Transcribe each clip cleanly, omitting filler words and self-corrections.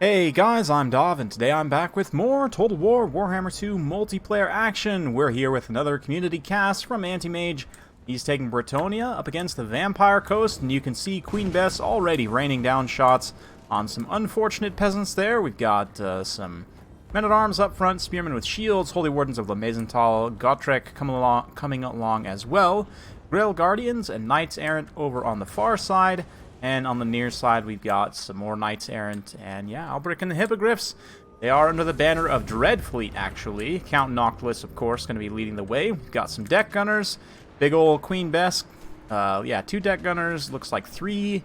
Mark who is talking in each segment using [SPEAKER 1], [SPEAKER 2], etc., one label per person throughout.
[SPEAKER 1] Hey guys, I'm Dov, and today I'm back with more Total War Warhammer 2 multiplayer action. We're here with another community cast from Anti-Mage. He's taking Bretonnia up against the Vampire Coast, and you can see Queen Bess already raining down shots on some unfortunate peasants there. We've got some men-at-arms up front, spearmen with shields, Holy Wardens of La Maisenthal, Gotrek coming along as well, Grail Guardians and Knights Errant over on the far side. And on the near side, we've got some more Knights Errant, and yeah, Albric and the Hippogriffs. They are under the banner of Dreadfleet, actually. Count Noctilus, of course, going to be leading the way. We've got some deck gunners, big old Queen Bess. Yeah, 2 deck gunners, looks like 3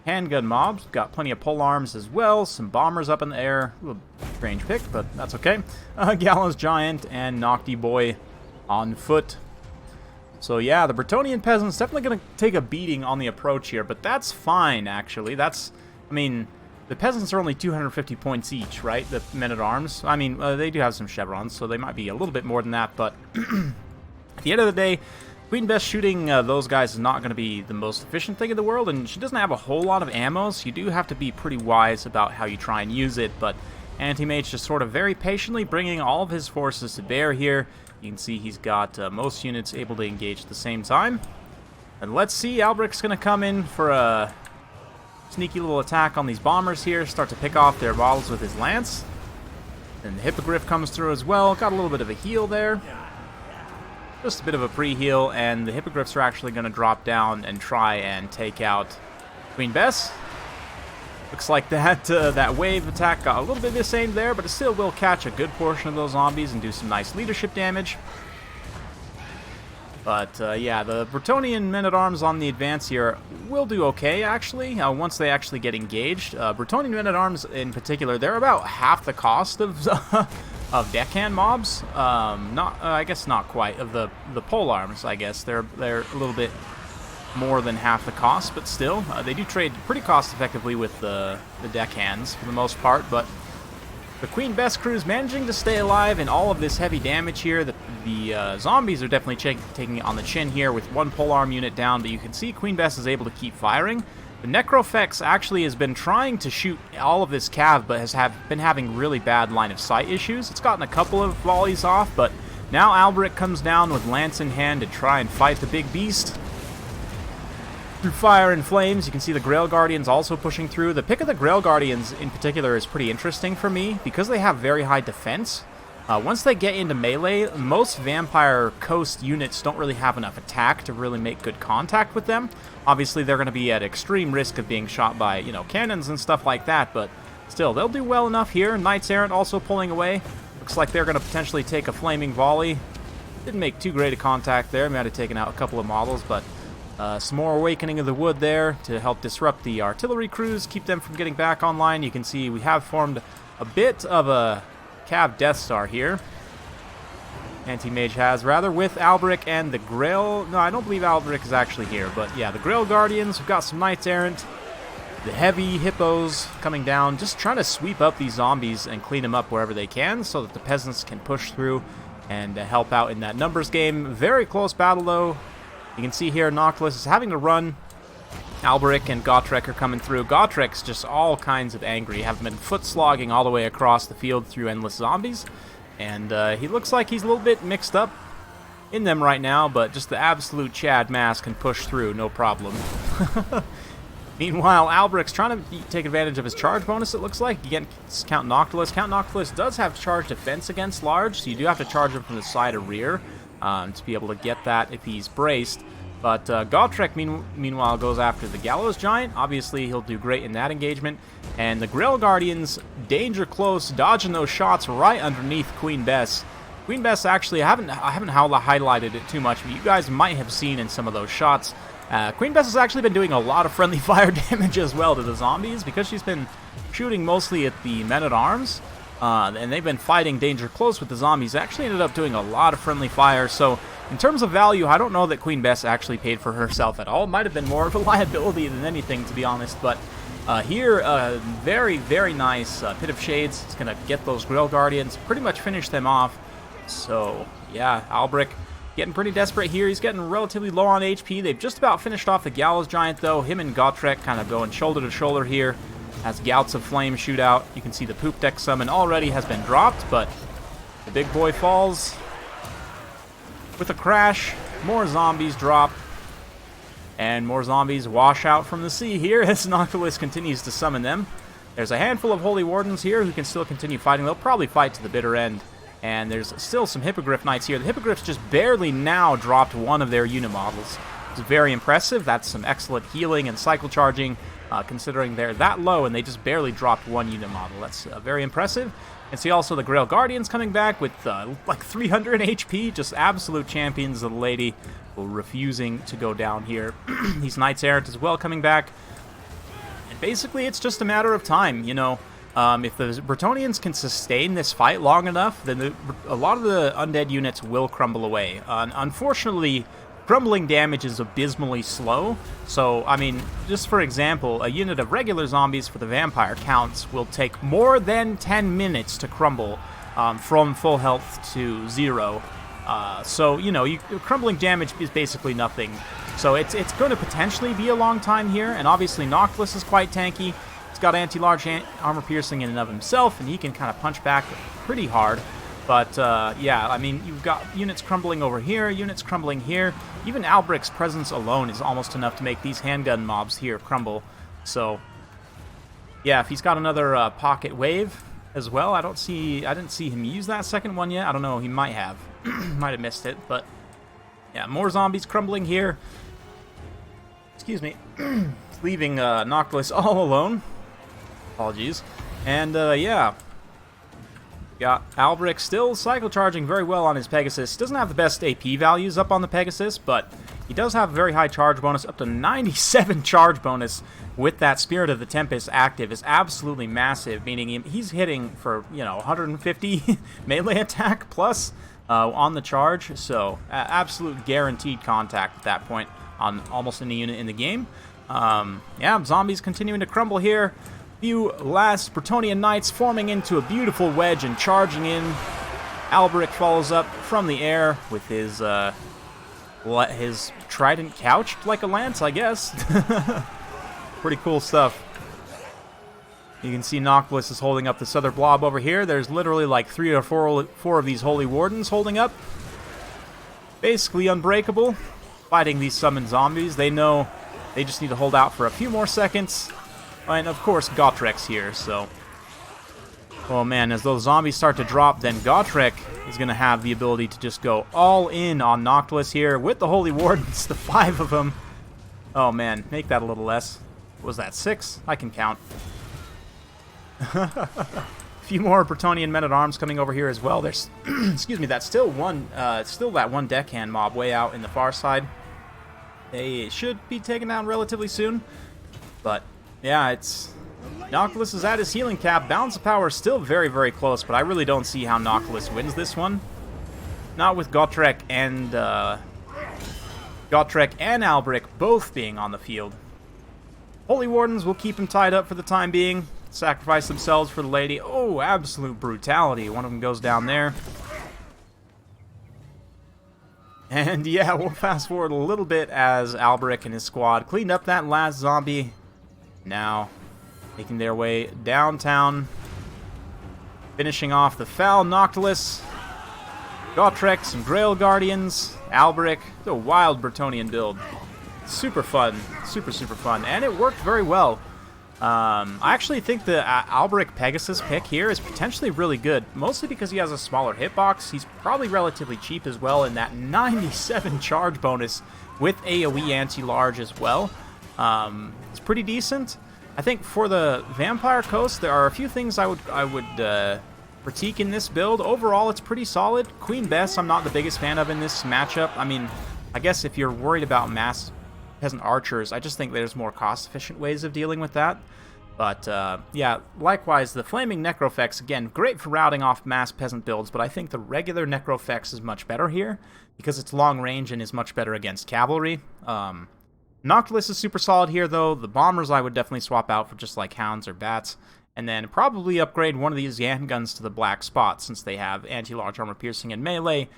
[SPEAKER 1] handgun mobs. We've got plenty of pole arms as well, some bombers up in the air. A little strange pick, but that's okay. Gallows Giant and Nocti Boy on foot. So yeah, the Bretonnian peasants definitely going to take a beating on the approach here, but that's fine, actually. I mean, the peasants are only 250 points each, right? The men-at-arms. I mean, they do have some chevrons, so they might be a little bit more than that, but at the end of the day, Queen Bess shooting those guys is not going to be the most efficient thing in the world, and she doesn't have a whole lot of ammo, so you do have to be pretty wise about how you try and use it, but Anti-Mage just sort of very patiently bringing all of his forces to bear here. You can see he's got most units able to engage at the same time. And let's see, Albric's going to come in for a sneaky little attack on these bombers here, start to pick off their bottles with his lance. And the Hippogriff comes through as well, got a little bit of a heal there. Just a bit of a pre-heal, and the Hippogriffs are actually going to drop down and try and take out Queen Bess. Looks like that wave attack got a little bit misaimed there, but it still will catch a good portion of those zombies and do some nice leadership damage. But yeah, the Bretonnian men-at-arms on the advance here will do okay, actually, once they actually get engaged. Bretonnian men-at-arms in particular, they're about half the cost of of deckhand mobs. I guess not quite, of the pole arms, I guess. They're a little bit more than half the cost, but still, they do trade pretty cost effectively with the deckhands for the most part, but the Queen Bess crew is managing to stay alive in all of this heavy damage here. The zombies are definitely taking it on the chin here with 1 polearm unit down, but you can see Queen Bess is able to keep firing. The Necrofex actually has been trying to shoot all of this cav, but has been having really bad line of sight issues. It's gotten a couple of volleys off, but now Albric comes down with lance in hand to try and fight the big beast. Through fire and flames, you can see the Grail Guardians also pushing through. The pick of the Grail Guardians in particular is pretty interesting for me because they have very high defense. Once they get into melee, most Vampire Coast units don't really have enough attack to really make good contact with them. Obviously, they're going to be at extreme risk of being shot by, cannons and stuff like that, but still, they'll do well enough here. Knights Errant also pulling away. Looks like they're going to potentially take a flaming volley. Didn't make too great a contact there. Might have taken out a couple of models, but some more Awakening of the Wood there to help disrupt the artillery crews, keep them from getting back online. You can see we have formed a bit of a Cav Death Star here. Anti-Mage has, rather, with Albric and the Grail. No, I don't believe Albric is actually here, but yeah, the Grail Guardians. We've got some Knights Errant. The heavy hippos coming down, just trying to sweep up these zombies and clean them up wherever they can so that the peasants can push through and help out in that numbers game. Very close battle, though. You can see here Noctilus is having to run. Albric and Gotrek are coming through. Gotrek's just all kinds of angry, have been foot slogging all the way across the field through endless zombies. And he looks like he's a little bit mixed up in them right now, but just the absolute Chad Mass can push through, no problem. Meanwhile, Albric's trying to take advantage of his charge bonus, it looks like. Against Count Noctilus. Count Noctilus does have charge defense against large, so you do have to charge him from the side or rear to be able to get that if he's braced. But Gotrek, meanwhile, goes after the Gallows Giant. Obviously, he'll do great in that engagement. And the Grail Guardians, danger close, dodging those shots right underneath Queen Bess. Queen Bess, actually, I haven't highlighted it too much, but you guys might have seen in some of those shots. Queen Bess has actually been doing a lot of friendly fire damage as well to the zombies because she's been shooting mostly at the men-at-arms. And they've been fighting danger close with the zombies. Actually ended up doing a lot of friendly fire, so in terms of value, I don't know that Queen Bess actually paid for herself at all. It might have been more of a liability than anything, to be honest, but here, very, very nice Pit of Shades. It's going to get those Grail Guardians, pretty much finish them off. So, yeah, Albric getting pretty desperate here. He's getting relatively low on HP. They've just about finished off the Gallows Giant, though. Him and Gotrek kind of going shoulder to shoulder here. as gouts of flame shoot out. You can see the poop deck summon already has been dropped, but the big boy falls with a crash. More zombies drop, and more zombies wash out from the sea here as Noctilus continues to summon them. There's a handful of Holy Wardens here who can still continue fighting. They'll probably fight to the bitter end. And there's still some Hippogriff Knights here. The Hippogriffs just barely now dropped one of their unit models. It's very impressive. That's some excellent healing and cycle charging, considering they're that low and they just barely dropped one unit model. That's very impressive. And see also the Grail Guardians coming back with like 300 HP. Just absolute champions of the lady, refusing to go down here. These Knights Errant as well coming back. Basically, it's just a matter of time, you know. If the Bretonnians can sustain this fight long enough, then a lot of the undead units will crumble away. Unfortunately, crumbling damage is abysmally slow. So, I mean, just for example, a unit of regular zombies for the vampire counts will take more than 10 minutes to crumble from full health to 0. So, you know, crumbling damage is basically nothing. So it's going to potentially be a long time here, and obviously Noctilus is quite tanky. He's got anti-large armor piercing in and of himself, and he can kind of punch back pretty hard. But, yeah, I mean, you've got units crumbling over here, units crumbling here. Even Albric's presence alone is almost enough to make these handgun mobs here crumble. So, yeah, if he's got another pocket wave as well, I didn't see him use that second one yet. I don't know, he might have. Might have missed it, but yeah, more zombies crumbling here. Excuse me. Leaving Noctilus all alone. Apologies. And, yeah. Got Albric still cycle charging very well on his Pegasus. Doesn't have the best AP values up on the Pegasus, but he does have a very high charge bonus. Up to 97 charge bonus with that Spirit of the Tempest active is absolutely massive, meaning he's hitting for, you know, 150 melee attack plus on the charge. So, absolute guaranteed contact at that point on almost any unit in the game. Yeah, zombies continuing to crumble here. Few last Bretonnian Knights forming into a beautiful wedge and charging in. Albric follows up from the air with his trident couched like a lance, I guess. Pretty cool stuff. You can see Noctilus is holding up this other blob over here. There's literally like 3 or 4 of these Holy Wardens holding up. Basically unbreakable. Fighting these summoned zombies. They know they just need to hold out for a few more seconds. And of course, Gotrek's here, so... Oh man, as those zombies start to drop, then Gotrek is going to have the ability to just go all in on Noctilus here with the Holy Wardens, the 5 of them. Oh man, make that a little less. What was that, 6? I can count. A few more Bretonnian men-at-arms coming over here as well. There's, excuse me, that's still that one deckhand mob way out in the far side. They should be taken down relatively soon, but... yeah, it's... Noctilus is at his healing cap. Balance of power is still very, very close, but I really don't see how Noctilus wins this one. Not with Gotrek and Albric both being on the field. Holy Wardens will keep him tied up for the time being. Sacrifice themselves for the lady. Oh, absolute brutality. One of them goes down there. And yeah, we'll fast forward a little bit as Albric and his squad cleaned up that last zombie. Now, making their way downtown, finishing off the foul Noctilus, Gotrek, some Grail Guardians, Albric, the wild Bretonnian build. Super fun, super fun, and it worked very well. I actually think the Albric Pegasus pick here is potentially really good, mostly because he has a smaller hitbox. He's probably relatively cheap as well, and that 97 charge bonus with AoE anti-large as well. It's pretty decent. I think for the Vampire Coast, there are a few things I would critique in this build. Overall, it's pretty solid. Queen Bess, I'm not the biggest fan of in this matchup. I mean, I guess if you're worried about mass peasant archers, I just think there's more cost-efficient ways of dealing with that. But, yeah, likewise, the Flaming Necrofex, again, great for routing off mass peasant builds, but I think the regular Necrofex is much better here, because it's long range and is much better against cavalry. Noctilus is super solid here, though. The bombers I would definitely swap out for just like hounds or bats. And then probably upgrade one of these handguns to the black spot, since they have anti-large armor piercing and melee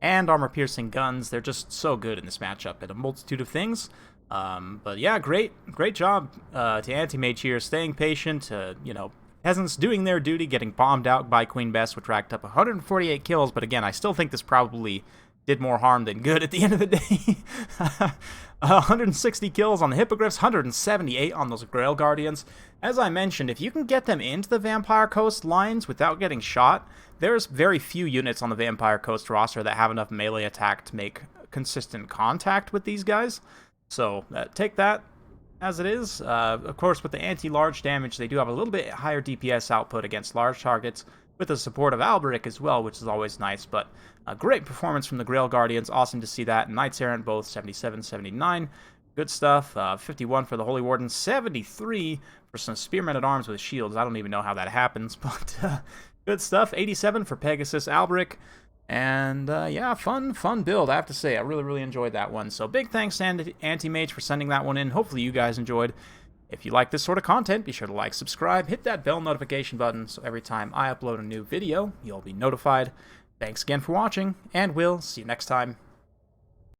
[SPEAKER 1] and armor piercing guns. They're just so good in this matchup at a multitude of things. But yeah, great job to Anti-Mage here, staying patient, you know, peasants doing their duty, getting bombed out by Queen Bess, which racked up 148 kills, but again, I still think this probably did more harm than good at the end of the day. 160 kills on the Hippogriffs, 178 on those Grail Guardians. As I mentioned, if you can get them into the Vampire Coast lines without getting shot, there's very few units on the Vampire Coast roster that have enough melee attack to make consistent contact with these guys. So take that as it is. Of course, with the anti-large damage, they do have a little bit higher DPS output against large targets, with the support of Alberic as well, which is always nice. But a great performance from the Grail Guardians. Awesome to see that. Knights Errant both 77, 79. Good stuff. 51 for the Holy Warden, 73 for some Spearmen at Arms with shields. I don't even know how that happens, but good stuff. 87 for Pegasus Alberic. And yeah, fun build, I have to say. I really enjoyed that one. So big thanks to Anti-Mage for sending that one in. Hopefully you guys enjoyed. If you like this sort of content, be sure to like, subscribe, hit that bell notification button so every time I upload a new video, you'll be notified. Thanks again for watching, and we'll see you next time.